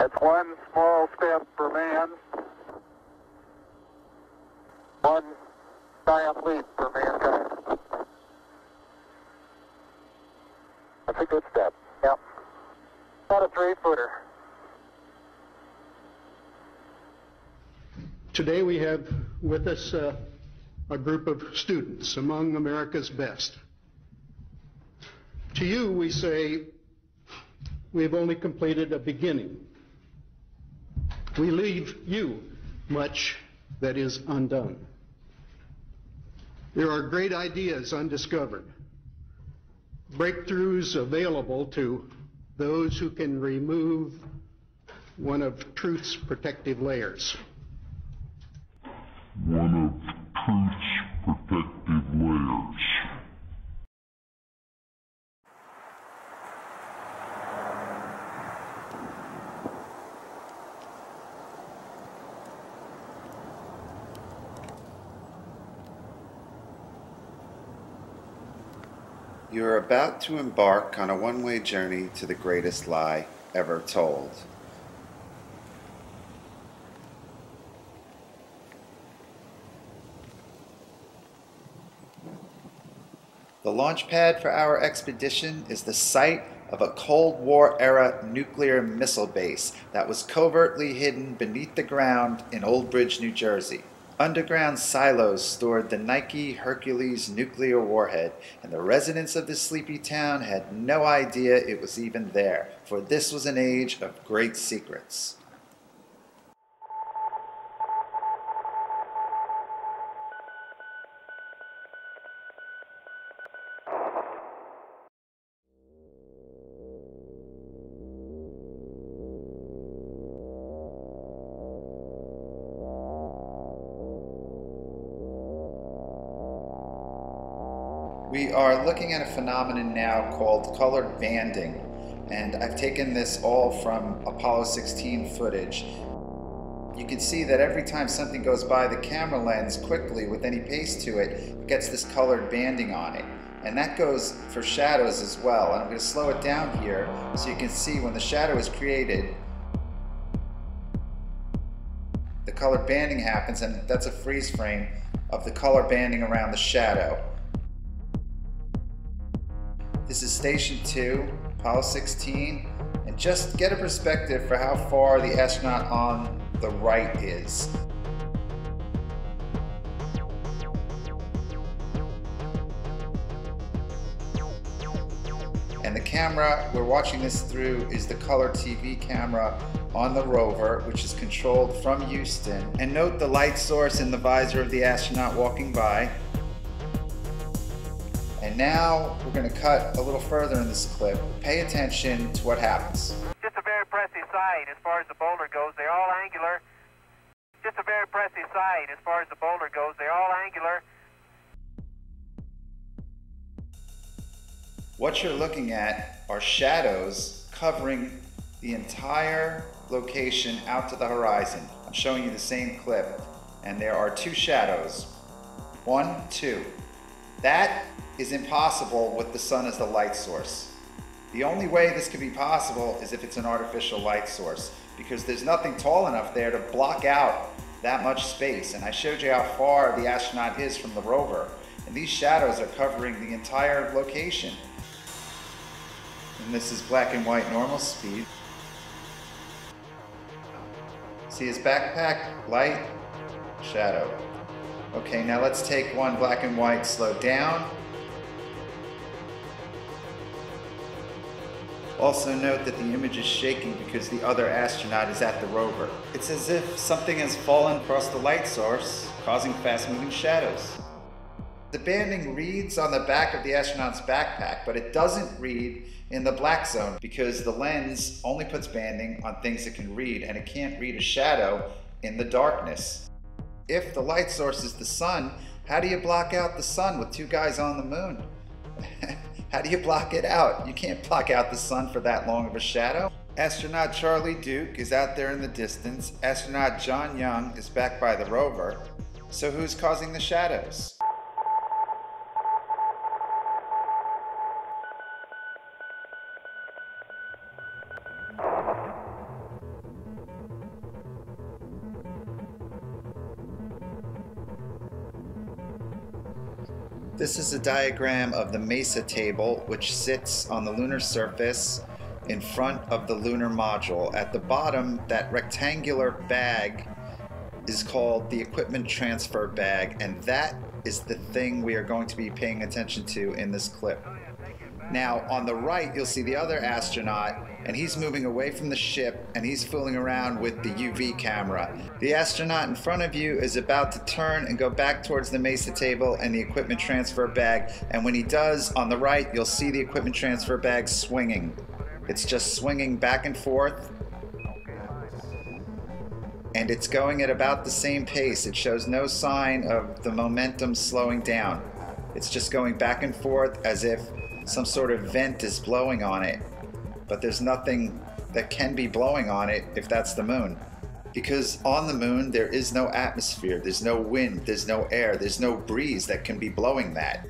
It's one small step for man, one giant leap for mankind. That's a good step. Yep. About a 3-footer. Today we have with us a group of students among America's best. To you we say, we have only completed a beginning. We leave you much that is undone. There are great ideas undiscovered, breakthroughs available to those who can remove one of truth's protective layers. One of truth's protective layers. You are about to embark on a one-way journey to the greatest lie ever told. The launch pad for our expedition is the site of a Cold War-era nuclear missile base that was covertly hidden beneath the ground in Old Bridge, New Jersey. Underground silos stored the Nike Hercules nuclear warhead, and the residents of this sleepy town had no idea it was even there, for this was an age of great secrets. We are looking at a phenomenon now called colored banding, and I've taken this all from Apollo 16 footage. You can see that every time something goes by the camera lens quickly with any pace to it, it gets this colored banding on it. And that goes for shadows as well. And I'm going to slow it down here so you can see when the shadow is created, the colored banding happens, and that's a freeze frame of the color banding around the shadow. This is Station 2, Apollo 16, and just get a perspective for how far the astronaut on the right is. And the camera we're watching this through is the color TV camera on the rover, which is controlled from Houston. And note the light source in the visor of the astronaut walking by. And now we're going to cut a little further in this clip. Pay attention to what happens. Just a very pressy sight as far as the boulder goes. They're all angular. Just a very pressy sight as far as the boulder goes. They're all angular. What you're looking at are shadows covering the entire location out to the horizon. I'm showing you the same clip, and there are two shadows. 1, 2. That is impossible with the sun as the light source. The only way this could be possible is if it's an artificial light source, because there's nothing tall enough there to block out that much space. And I showed you how far the astronaut is from the rover, and these shadows are covering the entire location. And this is black and white normal speed. See his backpack, light, shadow. Okay, now let's take one black and white, slow down. Also note that the image is shaking because the other astronaut is at the rover. It's as if something has fallen across the light source, causing fast-moving shadows. The banding reads on the back of the astronaut's backpack, but it doesn't read in the black zone because the lens only puts banding on things it can read, and it can't read a shadow in the darkness. If the light source is the sun, how do you block out the sun with two guys on the moon? How do you block it out? You can't block out the sun for that long of a shadow. Astronaut Charlie Duke is out there in the distance. Astronaut John Young is back by the rover. So who's causing the shadows? This is a diagram of the MESA table, which sits on the lunar surface in front of the lunar module. At the bottom, that rectangular bag is called the equipment transfer bag, and that is the thing we are going to be paying attention to in this clip. Now, on the right, you'll see the other astronaut, and he's moving away from the ship, and he's fooling around with the UV camera. The astronaut in front of you is about to turn and go back towards the MESA table and the equipment transfer bag, and when he does, on the right, you'll see the equipment transfer bag swinging. It's just swinging back and forth, and it's going at about the same pace. It shows no sign of the momentum slowing down. It's just going back and forth as if some sort of vent is blowing on it. But there's nothing that can be blowing on it if that's the moon. Because on the moon there is no atmosphere, there's no wind, there's no air, there's no breeze that can be blowing that.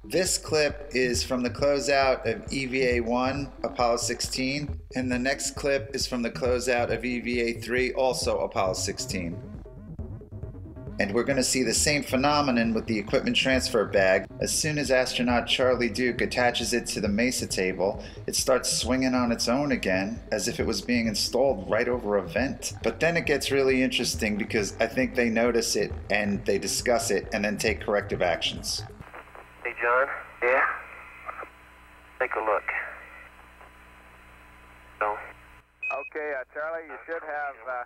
This clip is from the closeout of EVA-1, Apollo 16, and the next clip is from the closeout of EVA-3, also Apollo 16. And we're going to see the same phenomenon with the equipment transfer bag. As soon as astronaut Charlie Duke attaches it to the MESA table, it starts swinging on its own again, as if it was being installed right over a vent. But then it gets really interesting because I think they notice it and they discuss it and then take corrective actions. Hey, John? Yeah? Take a look. No. Okay, Charlie, you should have...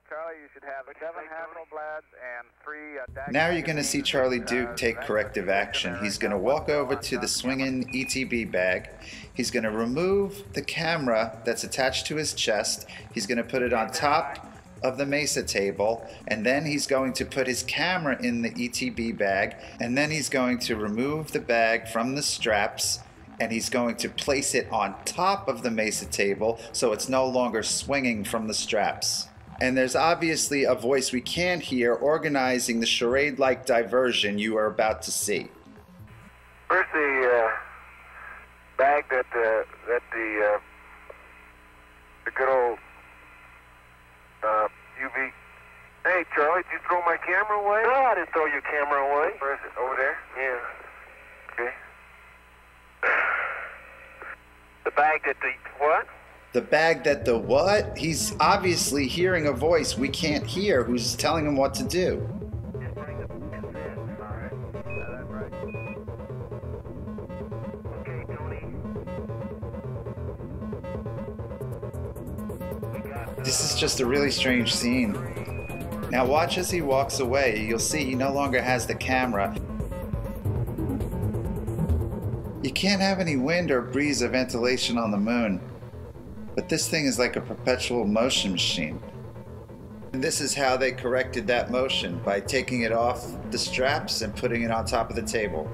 Charlie, you should have 7 Hasselblads and 3... Now you're going to see Charlie Duke take corrective action. He's going to walk over to the swinging ETB bag. He's going to remove the camera that's attached to his chest. He's going to put it on top of the MESA table, and then he's going to put his camera in the ETB bag, and then he's going to remove the bag from the straps, and he's going to place it on top of the MESA table so it's no longer swinging from the straps. And there's obviously a voice we can't hear organizing the charade-like diversion you are about to see. Where's the bag that the good old UV? Hey, Charlie, did you throw my camera away? No, I didn't throw your camera away. Where is it? Over there? Yeah. Okay. The bag that the what? The bag that the what? He's obviously hearing a voice we can't hear who's telling him what to do. This is just a really strange scene. Now watch as he walks away. You'll see he no longer has the camera. You can't have any wind or breeze or ventilation on the moon. But this thing is like a perpetual motion machine. And this is how they corrected that motion, by taking it off the straps and putting it on top of the table.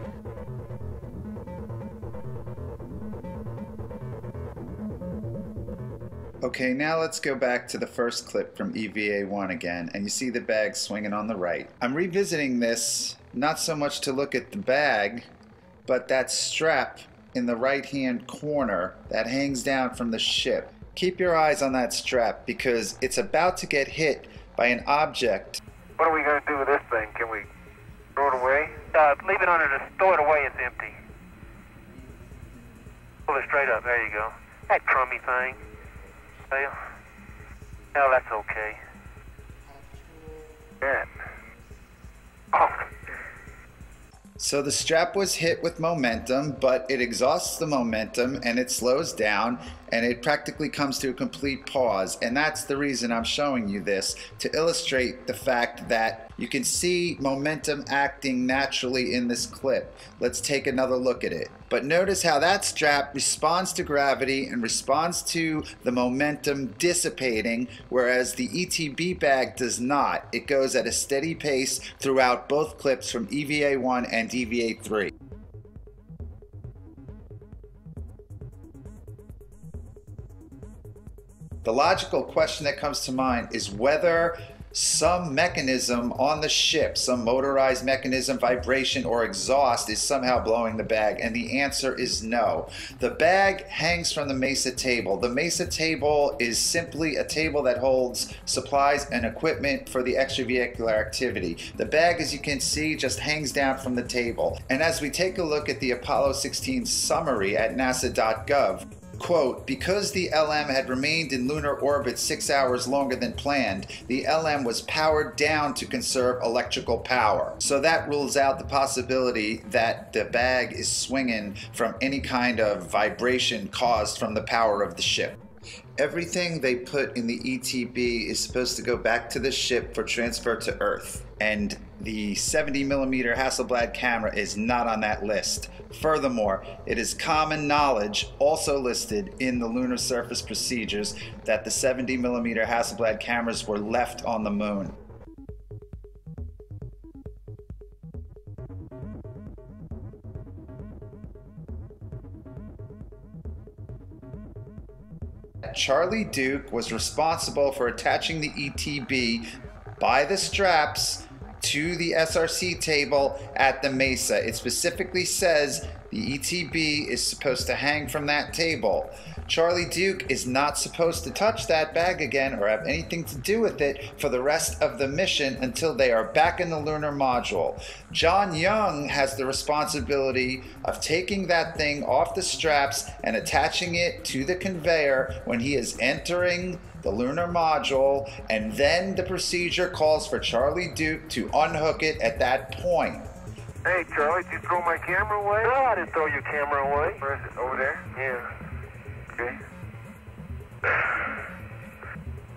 Okay, now let's go back to the first clip from EVA-1 again, and you see the bag swinging on the right. I'm revisiting this not so much to look at the bag, but that strap in the right-hand corner that hangs down from the ship. Keep your eyes on that strap because it's about to get hit by an object. What are we going to do with this thing? Can we throw it away? Leave it under the... Throw it away, it's empty. Pull it straight up, there you go. That crummy thing. Well, that's okay. Yeah. Oh. So the strap was hit with momentum, but it exhausts the momentum and it slows down and it practically comes to a complete pause. And that's the reason I'm showing you this, to illustrate the fact that you can see momentum acting naturally in this clip. Let's take another look at it. But But notice how that strap responds to gravity and responds to the momentum dissipating, whereas the ETB bag does not. It goes at a steady pace throughout both clips from EVA1 and EVA3. The logical question that comes to mind is whether some mechanism on the ship, some motorized mechanism, vibration, or exhaust is somehow blowing the bag, and the answer is no. The bag hangs from the mesa table. The mesa table is simply a table that holds supplies and equipment for the extravehicular activity. The bag, as you can see, just hangs down from the table. And as we take a look at the Apollo 16 summary at nasa.gov, quote, because the LM had remained in lunar orbit 6 hours longer than planned, the LM was powered down to conserve electrical power. So that rules out the possibility that the bag is swinging from any kind of vibration caused from the power of the ship. Everything they put in the ETB is supposed to go back to the ship for transfer to Earth, and the 70mm Hasselblad camera is not on that list. Furthermore, it is common knowledge, also listed in the lunar surface procedures, that the 70mm Hasselblad cameras were left on the moon. Charlie Duke was responsible for attaching the ETB by the straps to the SRC table at the mesa. It specifically says the ETB is supposed to hang from that table. Charlie Duke is not supposed to touch that bag again or have anything to do with it for the rest of the mission until they are back in the lunar module. John Young has the responsibility of taking that thing off the straps and attaching it to the conveyor when he is entering the lunar module, and then the procedure calls for Charlie Duke to unhook it at that point. Hey, Charlie, did you throw my camera away? No, I didn't throw your camera away. Where is it? Over there? Yeah. Okay.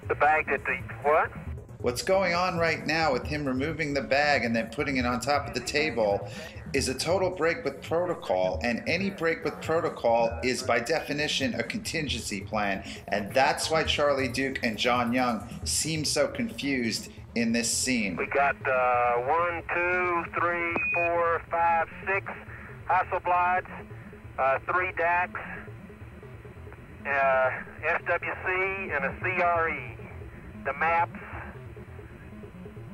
The bag that the what? What's going on right now with him removing the bag and then putting it on top of the table is a total break with protocol, and any break with protocol is by definition a contingency plan, and that's why Charlie Duke and John Young seem so confused in this scene. We got 1, 2, 3, 4, 5, 6 Hasselblads, 3 DACs, SWC, and a CRE. The maps,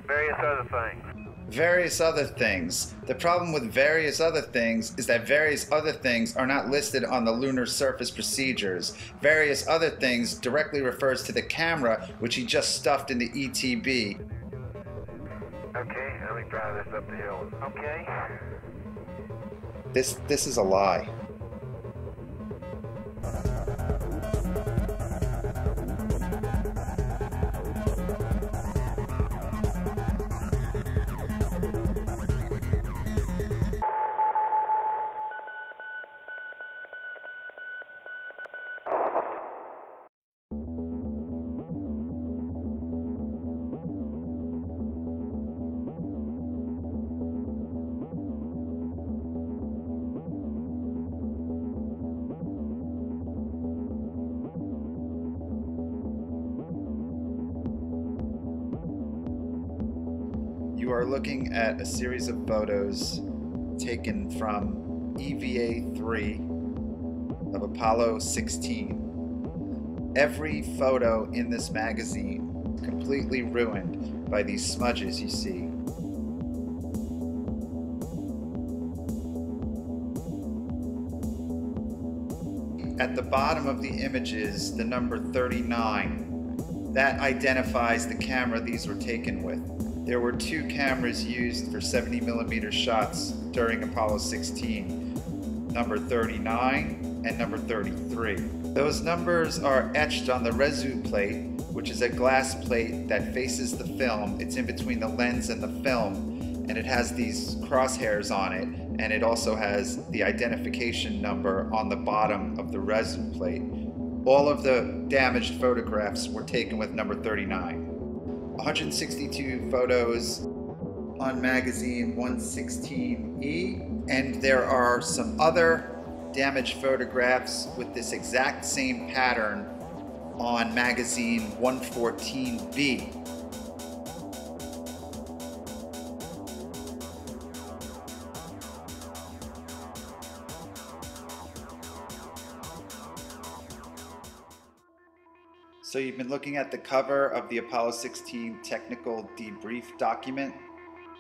various other things. Various other things. The problem with various other things is that various other things are not listed on the lunar surface procedures. Various other things directly refers to the camera, which he just stuffed in the ETB. Okay, let me drive this up the hill. Okay. This is a lie. You are looking at a series of photos taken from EVA3 of Apollo 16. Every photo in this magazine is completely ruined by these smudges you see. At the bottom of the images, the number 39. That identifies the camera these were taken with. There were 2 cameras used for 70mm shots during Apollo 16, number 39 and number 33. Those numbers are etched on the resu plate, which is a glass plate that faces the film. It's in between the lens and the film, and it has these crosshairs on it, and it also has the identification number on the bottom of the resu plate. All of the damaged photographs were taken with number 39. 162 photos on magazine 116E, and there are some other damaged photographs with this exact same pattern on magazine 114B. So you've been looking at the cover of the Apollo 16 technical debrief document,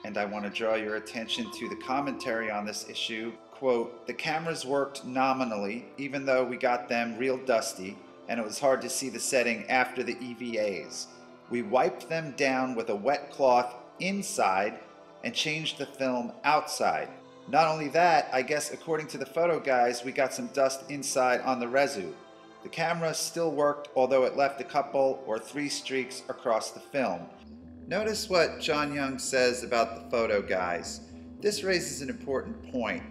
and I want to draw your attention to the commentary on this issue. Quote, "The cameras worked nominally, even though we got them real dusty, and it was hard to see the setting after the EVAs. We wiped them down with a wet cloth inside and changed the film outside. Not only that, I guess according to the photo guys, we got some dust inside on the residue. The camera still worked, although it left a couple or 3 streaks across the film." Notice what John Young says about the photo guys. This raises an important point.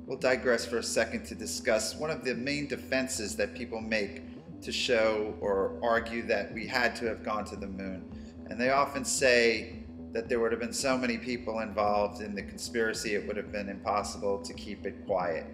We'll digress for a second to discuss one of the main defenses that people make to show or argue that we had to have gone to the moon. And they often say that there would have been so many people involved in the conspiracy it would have been impossible to keep it quiet.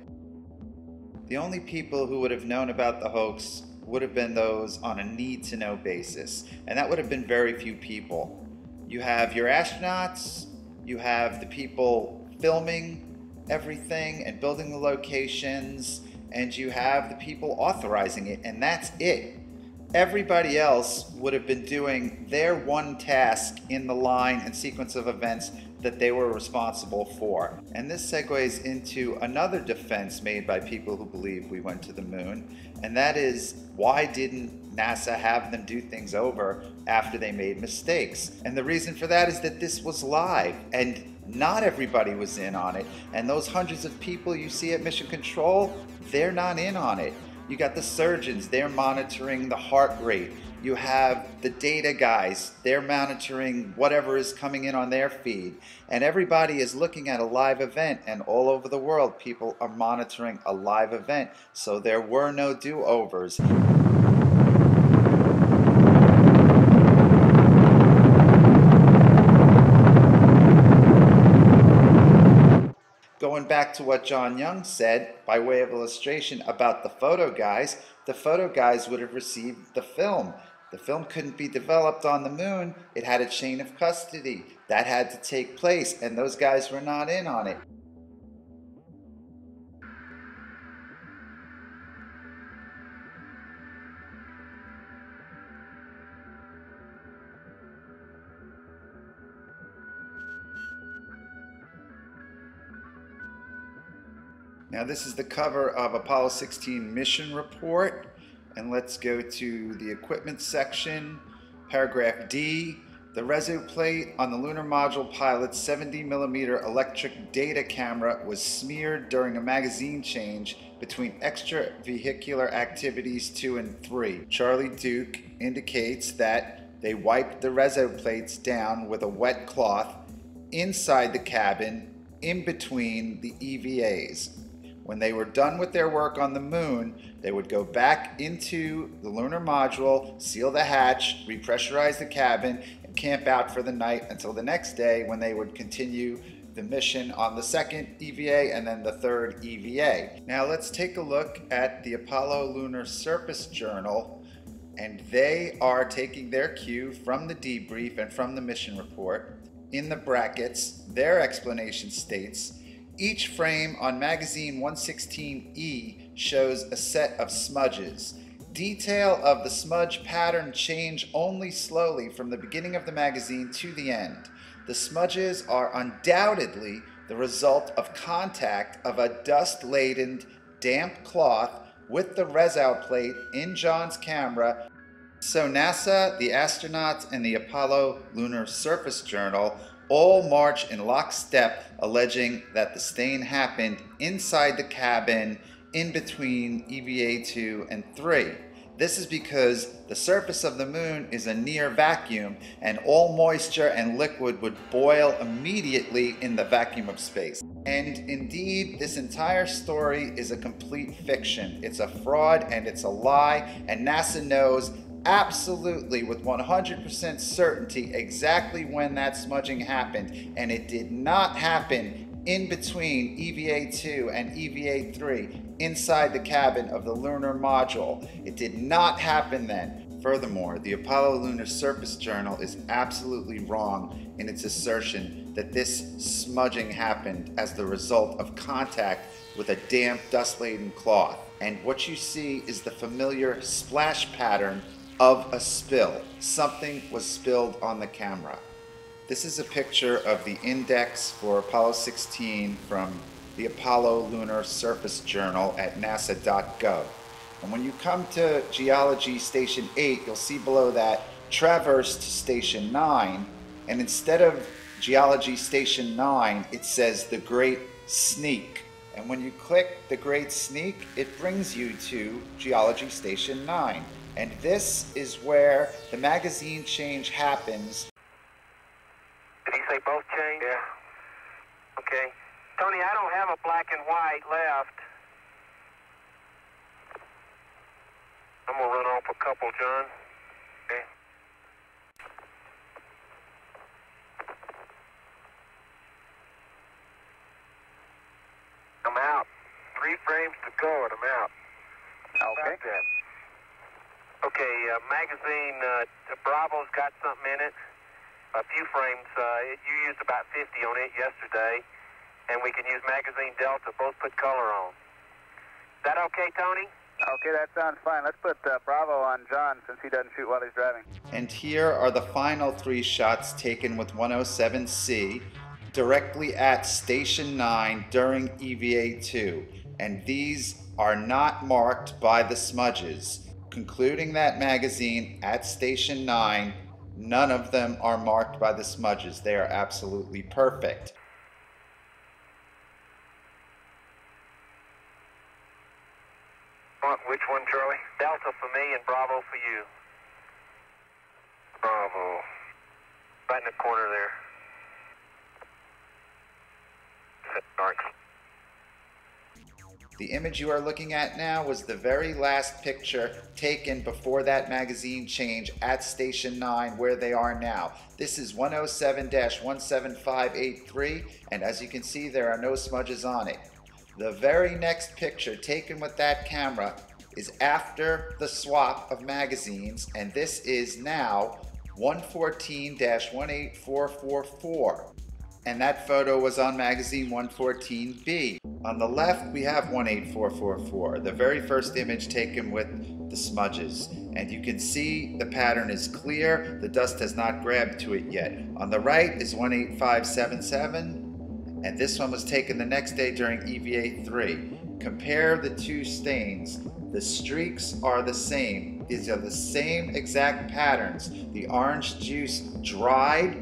The only people who would have known about the hoax would have been those on a need-to-know basis, and that would have been very few people. You have your astronauts, you have the people filming everything and building the locations, and you have the people authorizing it, and that's it. Everybody else would have been doing their one task in the line and sequence of events that they were responsible for. And this segues into another defense made by people who believe we went to the moon, and that is, why didn't NASA have them do things over after they made mistakes? And the reason for that is that this was live, and not everybody was in on it. And those hundreds of people you see at Mission Control, they're not in on it. You got the surgeons, they're monitoring the heart rate. You have the data guys, they're monitoring whatever is coming in on their feed. And everybody is looking at a live event, and all over the world people are monitoring a live event. So there were no do-overs. Going back to what John Young said, by way of illustration about the photo guys would have received the film. The film couldn't be developed on the moon. It had a chain of custody. That had to take place, and those guys were not in on it. Now this is the cover of Apollo 16 mission report, and let's go to the equipment section. Paragraph D, the residue plate on the lunar module pilot's 70mm electric data camera was smeared during a magazine change between extravehicular activities 2 and 3. Charlie Duke indicates that they wiped the residue plates down with a wet cloth inside the cabin in between the EVAs. When they were done with their work on the moon, they would go back into the lunar module, seal the hatch, repressurize the cabin, and camp out for the night until the next day, when they would continue the mission on the second EVA and then the third EVA. Now let's take a look at the Apollo Lunar Surface Journal, and they are taking their cue from the debrief and from the mission report. In the brackets, their explanation states, each frame on magazine 116E shows a set of smudges. Detail of the smudge pattern change only slowly from the beginning of the magazine to the end. The smudges are undoubtedly the result of contact of a dust-laden, damp cloth with the residue plate in John's camera. So NASA, the astronauts, and the Apollo Lunar Surface Journal all march in lockstep, alleging that the stain happened inside the cabin in between EVA 2 and 3. This is because the surface of the moon is a near vacuum, and all moisture and liquid would boil immediately in the vacuum of space. And indeed, this entire story is a complete fiction. It's a fraud and it's a lie, and NASA knows absolutely with 100% certainty exactly when that smudging happened, and it did not happen in between EVA 2 and EVA 3. inside the cabin of the lunar module. It did not happen then. Furthermore, the Apollo Lunar Surface Journal is absolutely wrong in its assertion that this smudging happened as the result of contact with a damp, dust-laden cloth. And what you see is the familiar splash pattern of a spill. Something was spilled on the camera. This is a picture of the index for Apollo 16 from the Apollo Lunar Surface Journal at nasa.gov. And when you come to Geology Station 8, you'll see below that traversed Station 9, and instead of Geology Station 9, it says the Great Sneak. And when you click the Great Sneak, it brings you to Geology Station 9. And this is where the magazine change happens. Did he say both change? Yeah. Okay. Tony, I don't have a black and white left. I'm going to run off a couple, John. Okay. I'm out. 3 frames to go and I'm out. Okay. Okay, magazine Bravo's got something in it. A few frames. You used about 50 on it yesterday. And we can use magazine Delta, both put color on. Is that okay, Tony? Okay, that sounds fine. Let's put Bravo on John since he doesn't shoot while he's driving. And here are the final 3 shots taken with 107C directly at Station 9 during EVA-2. And these are not marked by the smudges. Concluding that magazine at Station 9, none of them are marked by the smudges. They are absolutely perfect. Which one, Charlie? Delta for me and Bravo for you. Bravo. Right in the corner there. Dark. The image you are looking at now was the very last picture taken before that magazine change at Station 9 where they are now. This is 107-17583, and as you can see, there are no smudges on it. The very next picture taken with that camera is after the swap of magazines, and this is now 114-18444. And that photo was on magazine 114B. On the left, we have 18444, the very first image taken with the smudges. And you can see the pattern is clear, the dust has not grabbed to it yet. On the right is 18577. And this one was taken the next day during EVA-3. Compare the 2 stains. The streaks are the same. These are the same exact patterns. The orange juice dried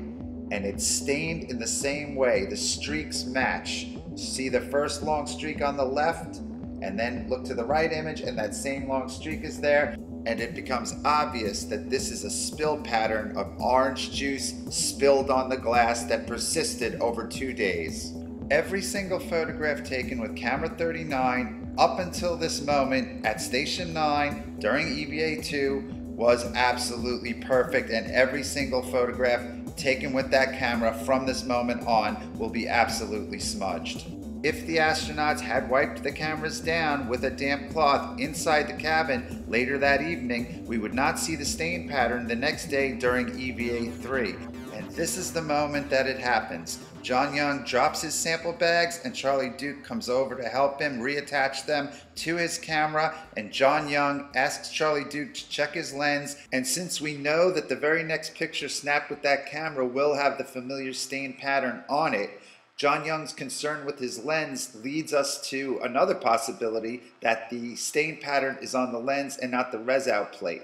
and it's stained in the same way. The streaks match. See the first long streak on the left, and then look to the right image and that same long streak is there. And it becomes obvious that this is a spill pattern of orange juice spilled on the glass that persisted over 2 days. Every single photograph taken with camera 39 up until this moment at Station 9 during EVA-2 was absolutely perfect, and every single photograph taken with that camera from this moment on will be absolutely smudged. If the astronauts had wiped the cameras down with a damp cloth inside the cabin later that evening, we would not see the stain pattern the next day during EVA-3. And this is the moment that it happens. John Young drops his sample bags and Charlie Duke comes over to help him reattach them to his camera, and John Young asks Charlie Duke to check his lens, and since we know that the very next picture snapped with that camera will have the familiar stain pattern on it, John Young's concern with his lens leads us to another possibility that the stain pattern is on the lens and not the res-out plate.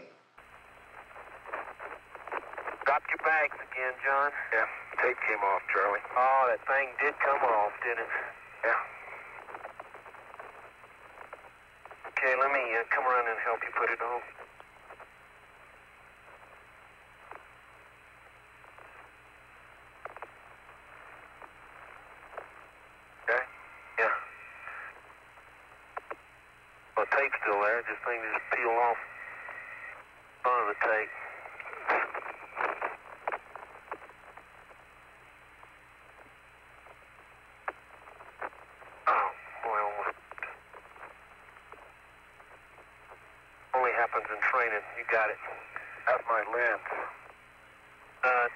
Dropped your bags again, John. Yeah, tape came off, Charlie. Oh, that thing did come off, didn't it? Yeah. Okay, let me come around and help you put it on. Okay? Yeah. Well, the tape's still there. This thing just peel off front of the tape. happens in training. You got it. That's my lens.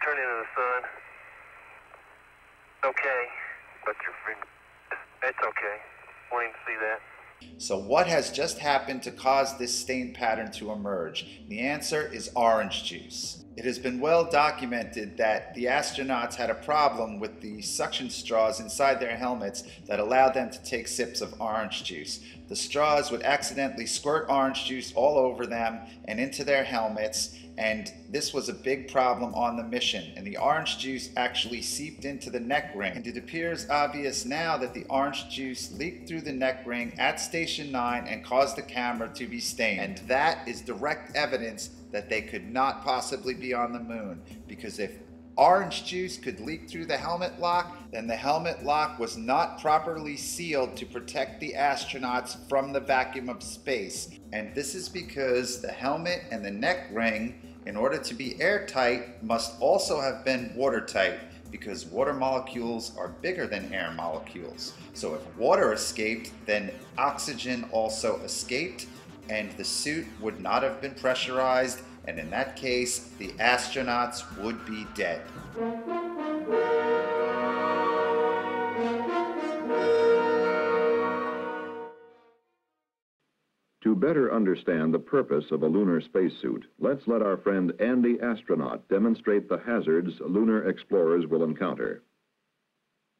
Turn into the sun. Okay. But your finger. It's okay. Won't even see that. So what has just happened to cause this stain pattern to emerge? The answer is orange juice. It has been well documented that the astronauts had a problem with the suction straws inside their helmets that allowed them to take sips of orange juice. The straws would accidentally squirt orange juice all over them and into their helmets, and this was a big problem on the mission, and the orange juice actually seeped into the neck ring, and it appears obvious now that the orange juice leaked through the neck ring at Station 9 and caused the camera to be stained. And that is direct evidence that they could not possibly be on the moon, because if orange juice could leak through the helmet lock, then the helmet lock was not properly sealed to protect the astronauts from the vacuum of space. And this is because the helmet and the neck ring, in order to be airtight, must also have been watertight, because water molecules are bigger than air molecules. So if water escaped, then oxygen also escaped, and the suit would not have been pressurized, and in that case, the astronauts would be dead. To better understand the purpose of a lunar spacesuit, let's let our friend Andy Astronaut demonstrate the hazards lunar explorers will encounter.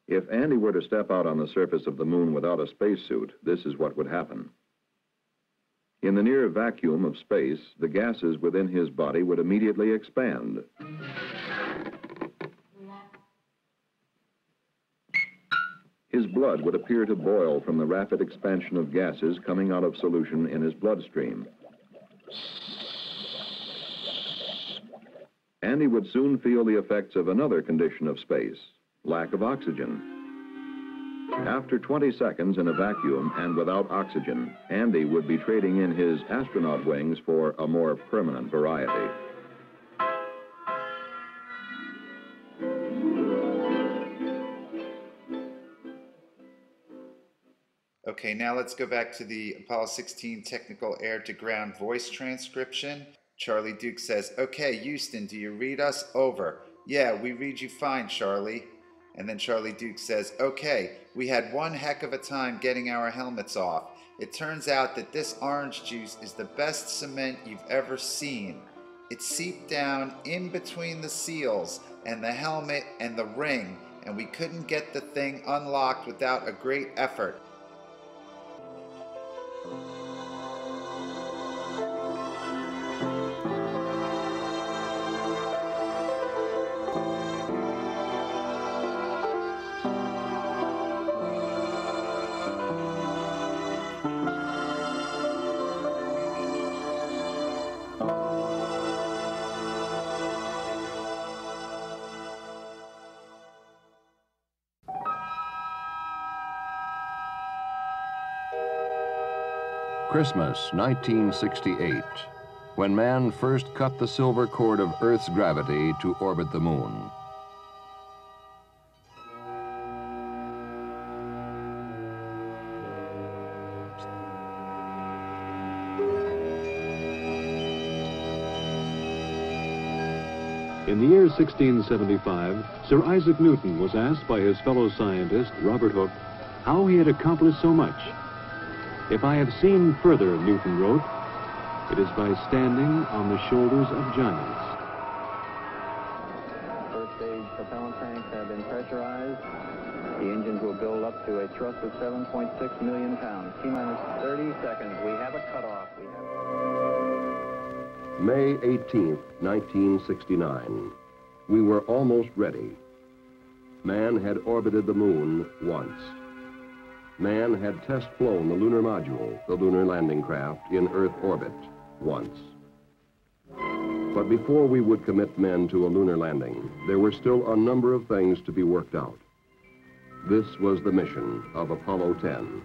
If Andy were to step out on the surface of the moon without a spacesuit, this is what would happen. In the near vacuum of space, the gases within his body would immediately expand. His blood would appear to boil from the rapid expansion of gases coming out of solution in his bloodstream. And he would soon feel the effects of another condition of space, lack of oxygen. After 20 seconds in a vacuum and without oxygen, Andy would be trading in his astronaut wings for a more permanent variety. Okay, now let's go back to the Apollo 16 technical air-to-ground voice transcription. Charlie Duke says, "Okay, Houston, do you read us? Over." "Yeah, we read you fine, Charlie." And then Charlie Duke says, "Okay, we had one heck of a time getting our helmets off. It turns out that this orange juice is the best cement you've ever seen. It seeped down in between the seals and the helmet and the ring, and we couldn't get the thing unlocked without a great effort." Christmas, 1968, when man first cut the silver cord of Earth's gravity to orbit the moon. In the year 1675, Sir Isaac Newton was asked by his fellow scientist, Robert Hooke, how he had accomplished so much. "If I have seen further," Newton wrote, "it is by standing on the shoulders of giants." First stage propellant tanks have been pressurized. The engines will build up to a thrust of 7.6 million pounds. T-minus 30 seconds. We have a cutoff. May 18th, 1969. We were almost ready. Man had orbited the moon once. Man had test-flown the lunar module, the lunar landing craft, in Earth orbit once. But before we would commit men to a lunar landing, there were still a number of things to be worked out. This was the mission of Apollo 10.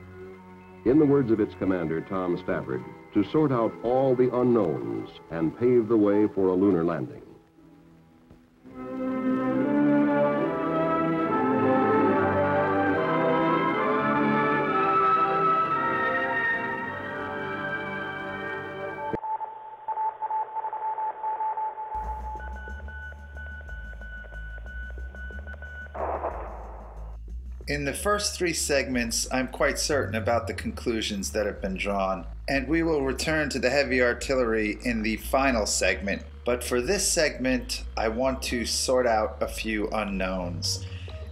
In the words of its commander, Tom Stafford, to sort out all the unknowns and pave the way for a lunar landing. In the first 3 segments, I'm quite certain about the conclusions that have been drawn, and we will return to the heavy artillery in the final segment. But for this segment, I want to sort out a few unknowns.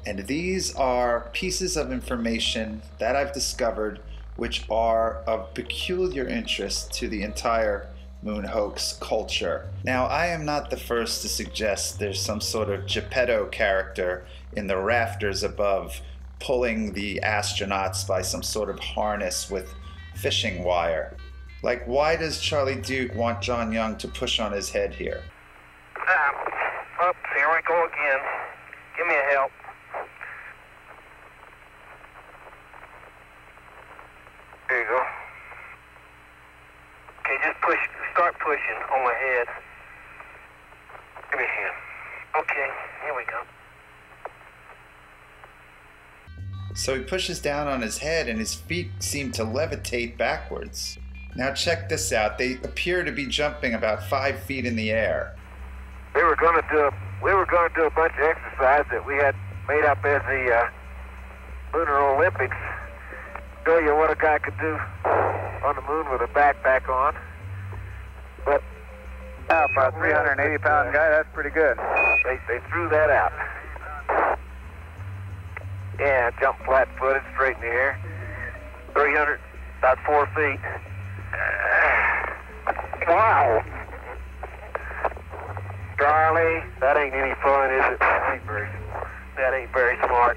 And these are pieces of information that I've discovered which are of peculiar interest to the entire moon hoax culture. Now, I am not the first to suggest there's some sort of Geppetto character in the rafters above, pulling the astronauts by some sort of harness with fishing wire. Like, why does Charlie Duke want John Young to push on his head here? Oops, here we go again. Give me a help. There you go. Okay, just push, start pushing on my head. Give me a hand. Okay, here we go. So he pushes down on his head and his feet seem to levitate backwards. Now check this out. They appear to be jumping about 5 feet in the air. We were going to do a bunch of exercise that we had made up as the Lunar Olympics. Show you what a guy could do on the moon with a backpack on. But for a 380-pound guy, that's pretty good. They threw that out. Yeah, jump flat-footed, straight in the air. 300, about 4 feet. Wow! Charlie, that ain't any fun, is it? That ain't very smart.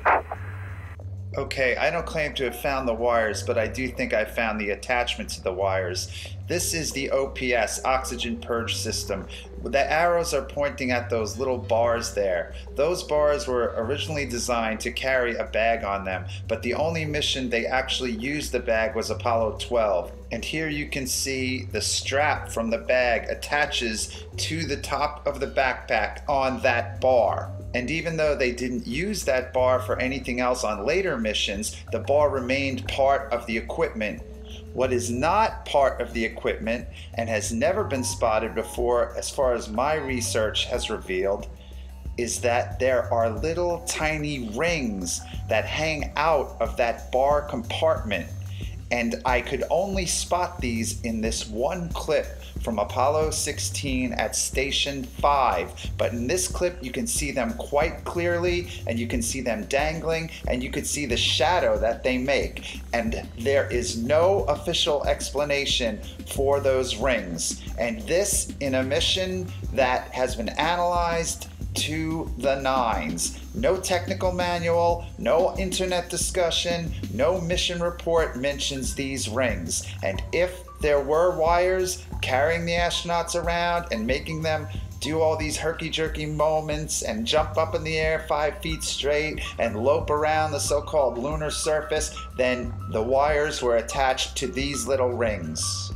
Okay, I don't claim to have found the wires, but I do think I found the attachment to the wires. This is the OPS, oxygen purge system. The arrows are pointing at those little bars there. Those bars were originally designed to carry a bag on them, but the only mission they actually used the bag was Apollo 12. And here you can see the strap from the bag attaches to the top of the backpack on that bar. And even though they didn't use that bar for anything else on later missions, the bar remained part of the equipment. What is not part of the equipment and has never been spotted before, as far as my research has revealed, is that there are little tiny rings that hang out of that bar compartment. And I could only spot these in this one clip from Apollo 16 at Station 5. But in this clip, you can see them quite clearly, and you can see them dangling, and you can see the shadow that they make. And there is no official explanation for those rings. And this in a mission that has been analyzed to the nines. No technical manual, no internet discussion, no mission report mentions these rings. And if there were wires carrying the astronauts around and making them do all these herky-jerky moments and jump up in the air 5 feet straight and lope around the so-called lunar surface, then the wires were attached to these little rings.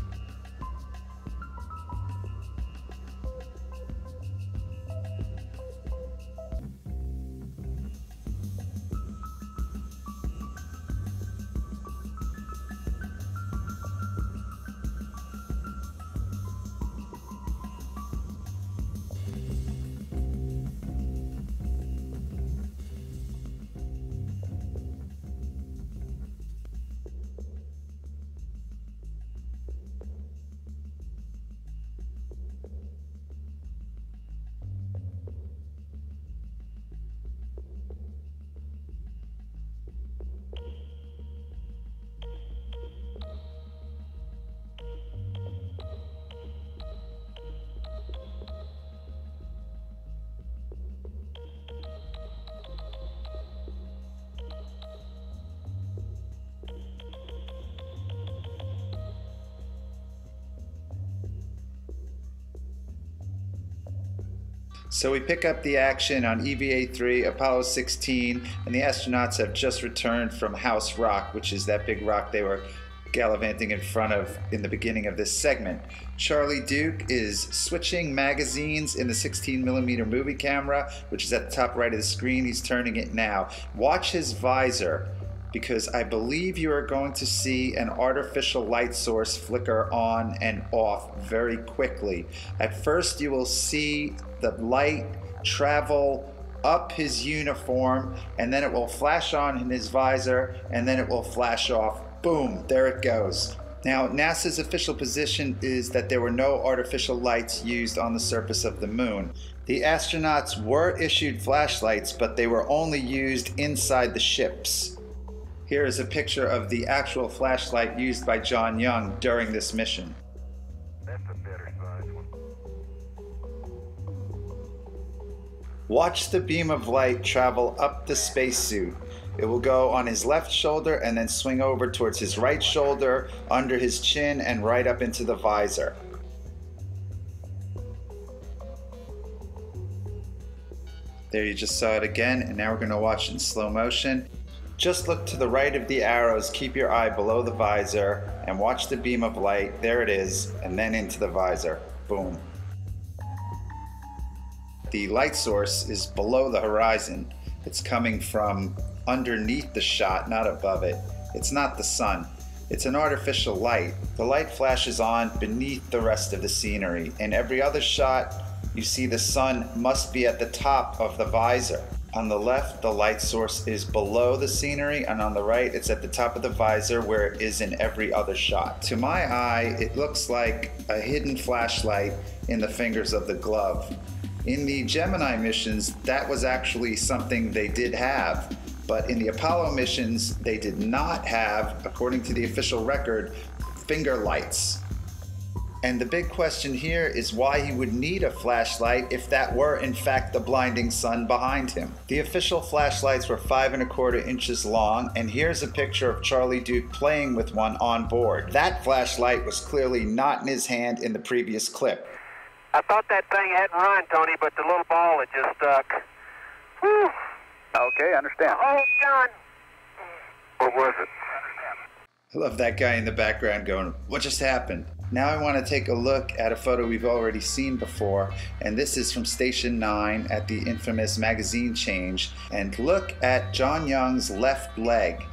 So we pick up the action on EVA-3, Apollo 16, and the astronauts have just returned from House Rock, which is that big rock they were gallivanting in front of in the beginning of this segment. Charlie Duke is switching magazines in the 16mm movie camera, which is at the top right of the screen. He's turning it now. Watch his visor, because I believe you are going to see an artificial light source flicker on and off very quickly. At first you will see the light travel up his uniform, and then it will flash on in his visor, and then it will flash off. Boom, there it goes. Now, NASA's official position is that there were no artificial lights used on the surface of the moon. The astronauts were issued flashlights, but they were only used inside the ships. Here is a picture of the actual flashlight used by John Young during this mission. That's a better size one. Watch the beam of light travel up the spacesuit. It will go on his left shoulder and then swing over towards his right shoulder, under his chin, and right up into the visor. There, you just saw it again, and now we're going to watch it in slow motion. Just look to the right of the arrows, keep your eye below the visor, and watch the beam of light. There it is, and then into the visor. Boom. The light source is below the horizon. It's coming from underneath the shot, not above it. It's not the sun. It's an artificial light. The light flashes on beneath the rest of the scenery. In every other shot, you see the sun must be at the top of the visor. On the left, the light source is below the scenery, and on the right, it's at the top of the visor where it is in every other shot. To my eye, it looks like a hidden flashlight in the fingers of the glove. In the Gemini missions, that was actually something they did have. But in the Apollo missions, they did not have, according to the official record, finger lights. And the big question here is why he would need a flashlight if that were in fact the blinding sun behind him. The official flashlights were 5¼ inches long, and here's a picture of Charlie Duke playing with one on board. That flashlight was clearly not in his hand in the previous clip. I thought that thing hadn't run, Tony, but the little ball had just stuck. Whew. Okay, understand. Oh, John. What was it? I love that guy in the background going, what just happened? Now I want to take a look at a photo we've already seen before, and this is from Station 9 at the infamous magazine change. And look at John Young's left leg.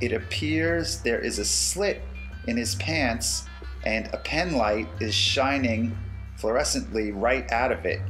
It appears there is a slit in his pants, and a pen light is shining fluorescently right out of it.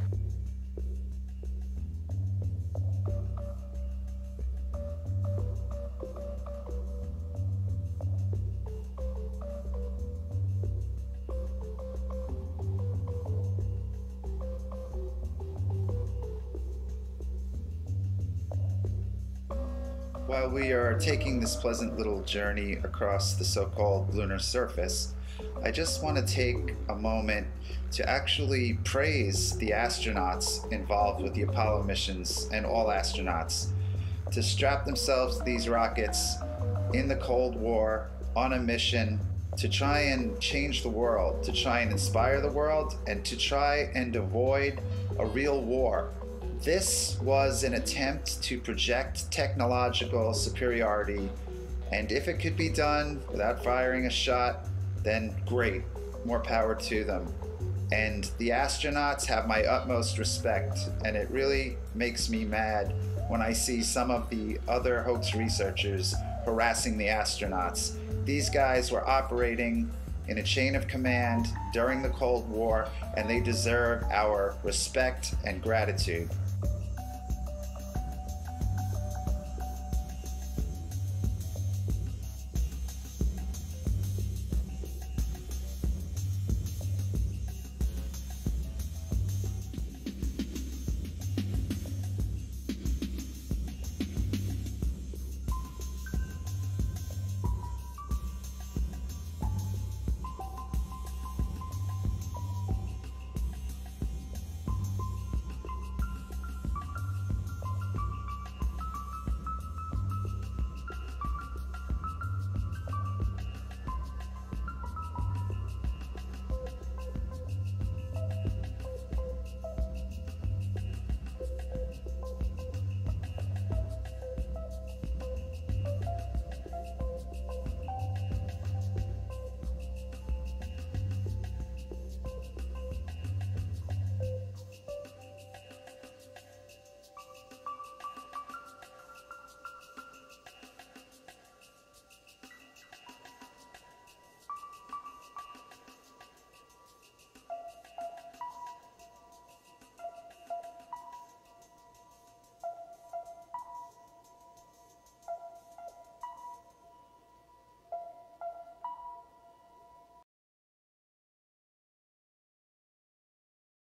While we are taking this pleasant little journey across the so-called lunar surface, I just want to take a moment to actually praise the astronauts involved with the Apollo missions and all astronauts to strap themselves to these rockets in the Cold War on a mission to try and change the world, to try and inspire the world, and to try and avoid a real war. This was an attempt to project technological superiority, and if it could be done without firing a shot, then great, more power to them. And the astronauts have my utmost respect, and it really makes me mad when I see some of the other hoax researchers harassing the astronauts. These guys were operating in a chain of command during the Cold War, and they deserve our respect and gratitude.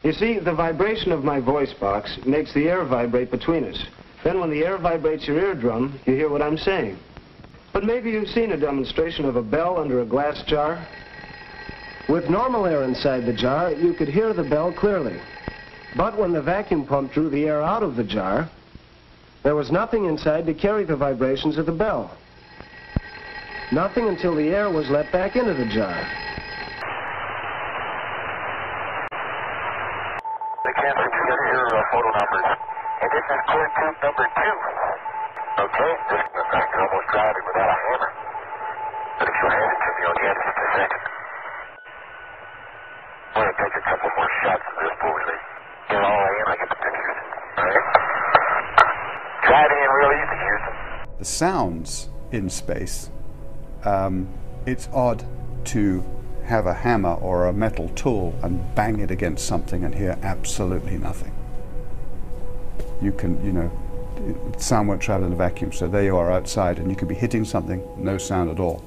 You see, the vibration of my voice box makes the air vibrate between us. Then when the air vibrates your eardrum, you hear what I'm saying. But maybe you've seen a demonstration of a bell under a glass jar. With normal air inside the jar, you could hear the bell clearly. But when the vacuum pump drew the air out of the jar, there was nothing inside to carry the vibrations of the bell. Nothing until the air was let back into the jar. They can't see your photo numbers. And this is core tube number 2. Okay, just in fact, you're almost driving without a hammer. But if you'll hand it to me on the end of just a second. I'm going to take a couple more shots of this before we leave. Get all in, I get the pictures. Alright? Drive in real easy, Houston. The sounds in space, it's odd to have a hammer or a metal tool and bang it against something and hear absolutely nothing. You can, sound won't travel in a vacuum, so there you are outside and you could be hitting something, no sound at all.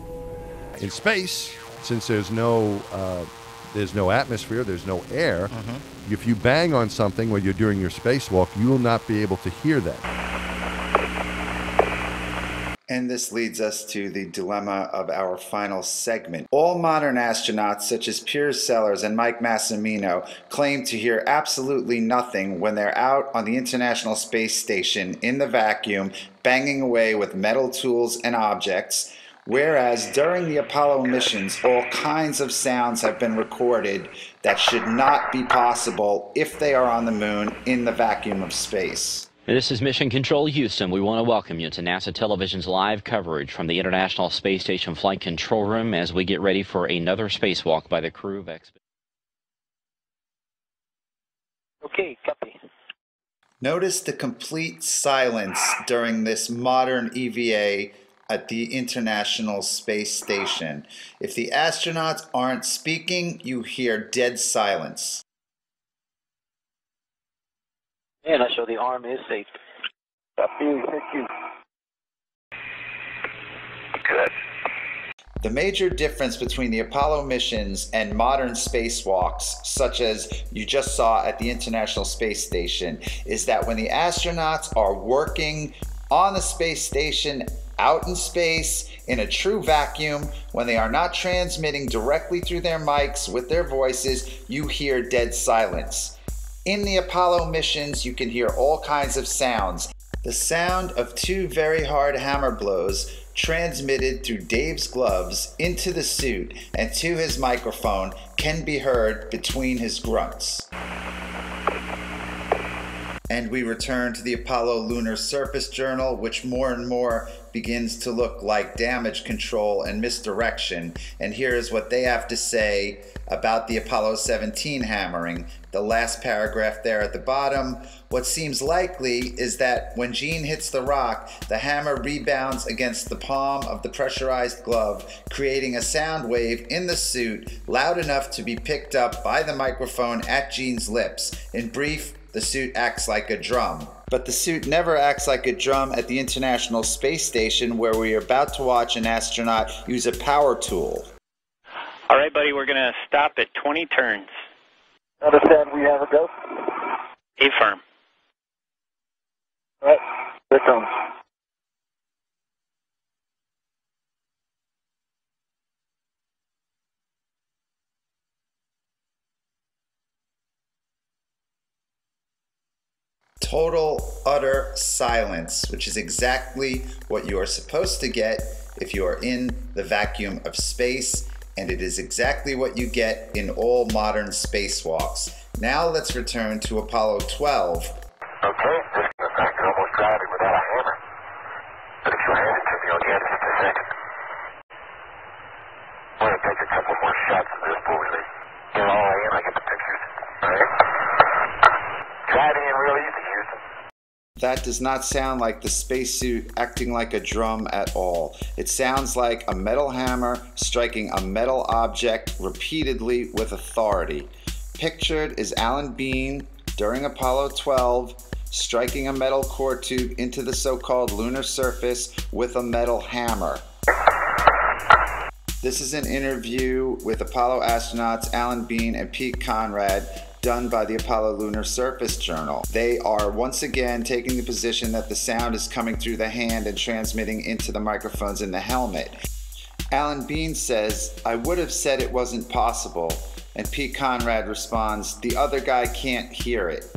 In space, since there's no atmosphere, there's no air, if you bang on something while you're doing your spacewalk, you will not be able to hear that. And this leads us to the dilemma of our final segment. All modern astronauts, such as Piers Sellers and Mike Massimino, claim to hear absolutely nothing when they're out on the International Space Station in the vacuum, banging away with metal tools and objects, whereas during the Apollo missions, all kinds of sounds have been recorded that should not be possible if they are on the moon in the vacuum of space. This is Mission Control Houston. We want to welcome you to NASA Television's live coverage from the International Space Station Flight Control Room as we get ready for another spacewalk by the crew of Expedition. Okay, copy. Notice the complete silence during this modern EVA at the International Space Station. If the astronauts aren't speaking, you hear dead silence. And I show the arm is safe. Copy, thank you. Good. The major difference between the Apollo missions and modern spacewalks, such as you just saw at the International Space Station, is that when the astronauts are working on the space station, out in space, in a true vacuum, when they are not transmitting directly through their mics with their voices, you hear dead silence. In the Apollo missions, you can hear all kinds of sounds. The sound of 2 very hard hammer blows transmitted through Dave's gloves into the suit and to his microphone can be heard between his grunts. And we return to the Apollo Lunar Surface Journal, which more and more begins to look like damage control and misdirection. And here is what they have to say about the Apollo 17 hammering. The last paragraph there at the bottom. What seems likely is that when Gene hits the rock, the hammer rebounds against the palm of the pressurized glove, creating a sound wave in the suit loud enough to be picked up by the microphone at Gene's lips. In brief, the suit acts like a drum. But the suit never acts like a drum at the International Space Station, where we are about to watch an astronaut use a power tool. All right, buddy, we're going to stop at 20 turns. Understand, we have a go? A-firm. All right, here it comes. Total, utter silence, which is exactly what you are supposed to get if you are in the vacuum of space, and it is exactly what you get in all modern spacewalks. Now let's return to Apollo 12. Okay, just in fact, you're almost driving without a hammer. But if you'll hand it to me on the end of just a second. I'm going to take a couple more shots of this before we leave. Get all in, I get the pictures. All right? Drive in real easy, Houston. That does not sound like the spacesuit acting like a drum at all. It sounds like a metal hammer striking a metal object repeatedly with authority. Pictured is Alan Bean during Apollo 12 striking a metal core tube into the so-called lunar surface with a metal hammer. This is an interview with Apollo astronauts Alan Bean and Pete Conrad, done by the Apollo Lunar Surface Journal. They are once again taking the position that the sound is coming through the hand and transmitting into the microphones in the helmet. Alan Bean says, "I would have said it wasn't possible," and Pete Conrad responds, "The other guy can't hear it."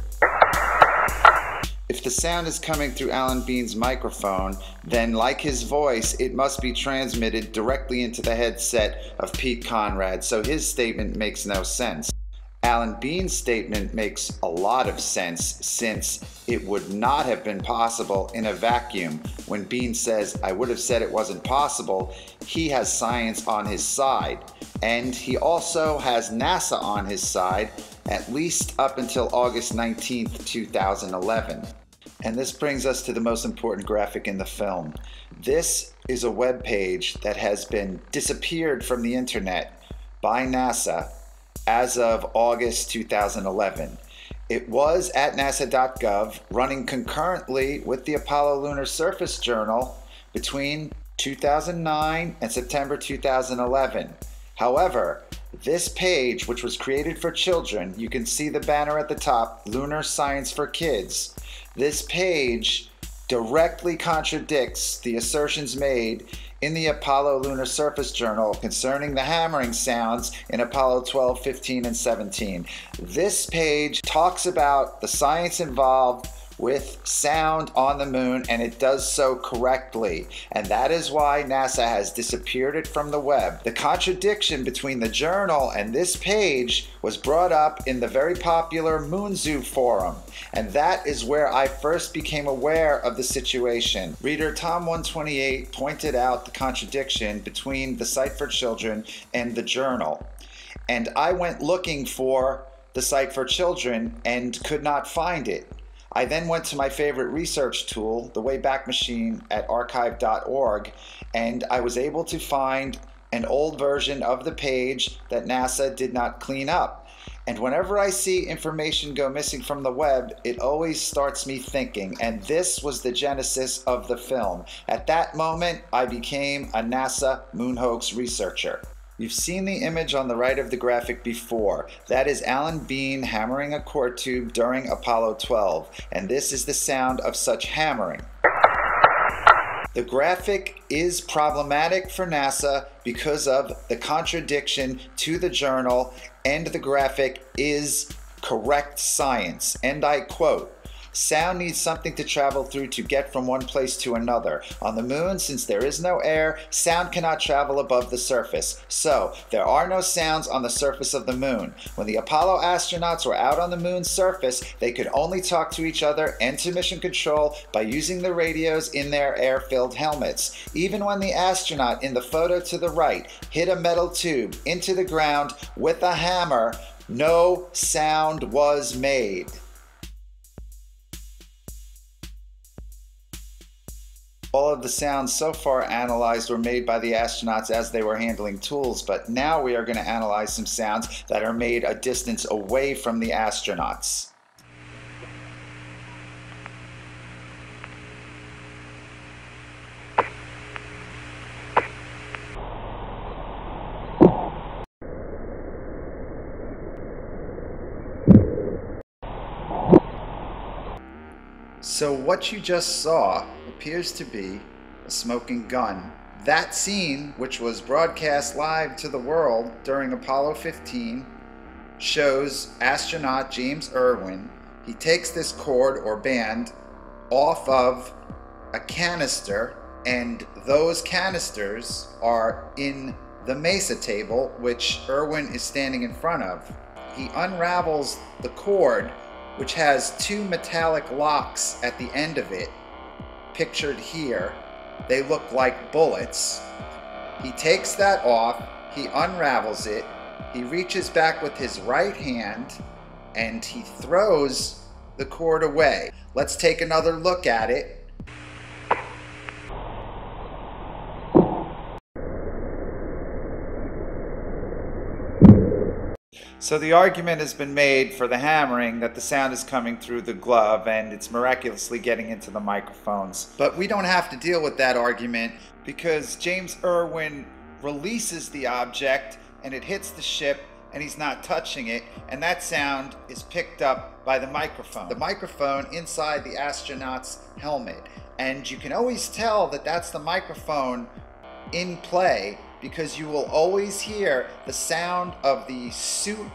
If the sound is coming through Alan Bean's microphone, then like his voice, it must be transmitted directly into the headset of Pete Conrad, so his statement makes no sense. Alan Bean's statement makes a lot of sense, since it would not have been possible in a vacuum. When Bean says, "I would have said it wasn't possible," he has science on his side. And he also has NASA on his side, at least up until August 19th, 2011. And this brings us to the most important graphic in the film. This is a web page that has been disappeared from the internet by NASA as of August 2011. It was at nasa.gov, running concurrently with the Apollo Lunar Surface Journal between 2009 and September 2011. However, this page, which was created for children, you can see the banner at the top, Lunar Science for Kids. This page directly contradicts the assertions made in the Apollo Lunar Surface Journal concerning the hammering sounds in Apollo 12, 15, and 17. This page talks about the science involved with sound on the moon, and it does so correctly. And that is why NASA has disappeared it from the web. The contradiction between the journal and this page was brought up in the very popular Moon Zoo forum, and that is where I first became aware of the situation. Reader Tom128 pointed out the contradiction between the site for children and the journal, and I went looking for the site for children and could not find it. I then went to my favorite research tool, the Wayback Machine at archive.org, and I was able to find an old version of the page that NASA did not clean up. And whenever I see information go missing from the web, it always starts me thinking, and this was the genesis of the film. At that moment, I became a NASA moon hoax researcher. You've seen the image on the right of the graphic before. That is Alan Bean hammering a core tube during Apollo 12, and this is the sound of such hammering. The graphic is problematic for NASA because of the contradiction to the journal, and the graphic is correct science. And I quote, "Sound needs something to travel through to get from one place to another. On the moon, since there is no air, sound cannot travel above the surface. So, there are no sounds on the surface of the moon. When the Apollo astronauts were out on the moon's surface, they could only talk to each other and to mission control by using the radios in their air-filled helmets. Even when the astronaut in the photo to the right hit a metal tube into the ground with a hammer, no sound was made." All of the sounds so far analyzed were made by the astronauts as they were handling tools, but now we are going to analyze some sounds that are made a distance away from the astronauts. So what you just saw appears to be a smoking gun. That scene, which was broadcast live to the world during Apollo 15, shows astronaut James Irwin. He takes this cord or band off of a canister, and those canisters are in the mesa table, which Irwin is standing in front of. He unravels the cord, which has two metallic locks at the end of it, pictured here. They look like bullets. He takes that off, he unravels it, he reaches back with his right hand, and he throws the cord away. Let's take another look at it. So the argument has been made for the hammering that the sound is coming through the glove and it's miraculously getting into the microphones. But we don't have to deal with that argument because James Irwin releases the object and it hits the ship and he's not touching it, and that sound is picked up by the microphone inside the astronaut's helmet. And you can always tell that that's the microphone in play because you will always hear the sound of the suit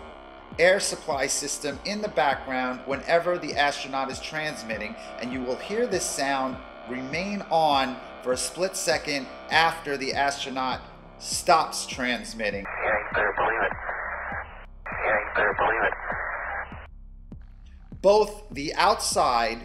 air supply system in the background whenever the astronaut is transmitting, and you will hear this sound remain on for a split second after the astronaut stops transmitting. Yeah, you better believe it. Yeah, you better believe it. Both the outside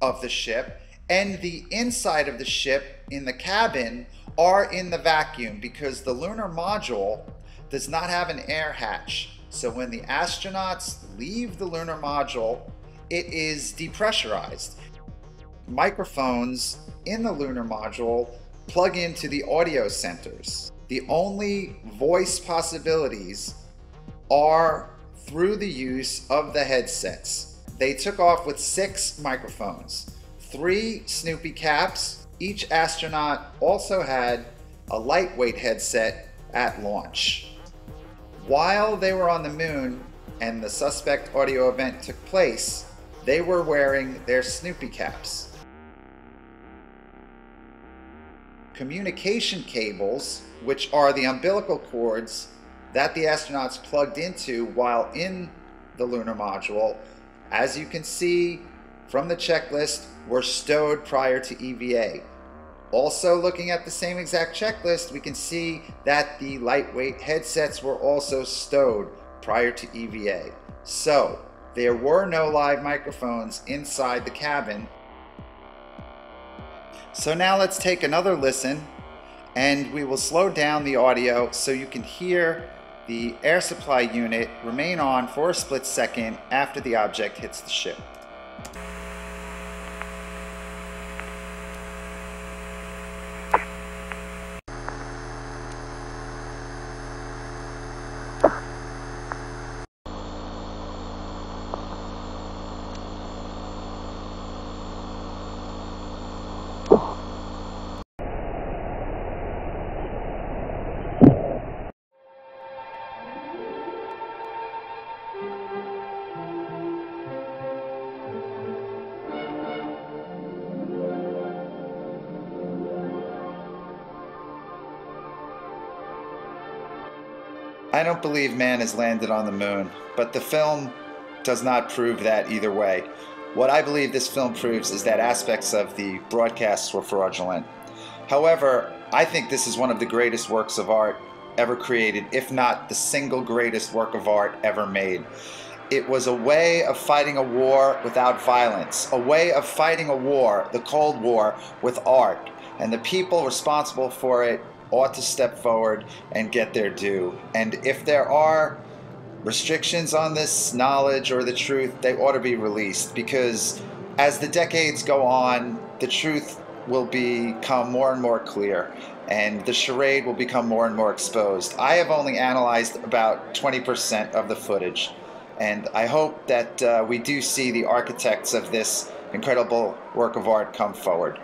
of the ship and the inside of the ship in the cabin are in the vacuum because the lunar module does not have an air hatch. So when the astronauts leave the lunar module, it is depressurized. Microphones in the lunar module plug into the audio centers. The only voice possibilities are through the use of the headsets. They took off with 6 microphones, 3 Snoopy caps. Each astronaut also had a lightweight headset at launch. While they were on the moon and the suspect audio event took place, they were wearing their Snoopy caps. Communication cables, which are the umbilical cords that the astronauts plugged into while in the lunar module, as you can see from the checklist, were stowed prior to EVA. Also, looking at the same exact checklist, we can see that the lightweight headsets were also stowed prior to EVA. So, there were no live microphones inside the cabin. So now let's take another listen, and we will slow down the audio so you can hear the air supply unit remain on for a split second after the object hits the ship. I don't believe man has landed on the moon, but the film does not prove that either way. What I believe this film proves is that aspects of the broadcasts were fraudulent. However, I think this is one of the greatest works of art ever created, if not the single greatest work of art ever made. It was a way of fighting a war without violence, a way of fighting a war, the Cold War, with art, and the people responsible for it ought to step forward and get their due. And if there are restrictions on this knowledge or the truth, they ought to be released, because as the decades go on, the truth will become more and more clear, and the charade will become more and more exposed. I have only analyzed about 20% of the footage, and I hope that we do see the architects of this incredible work of art come forward.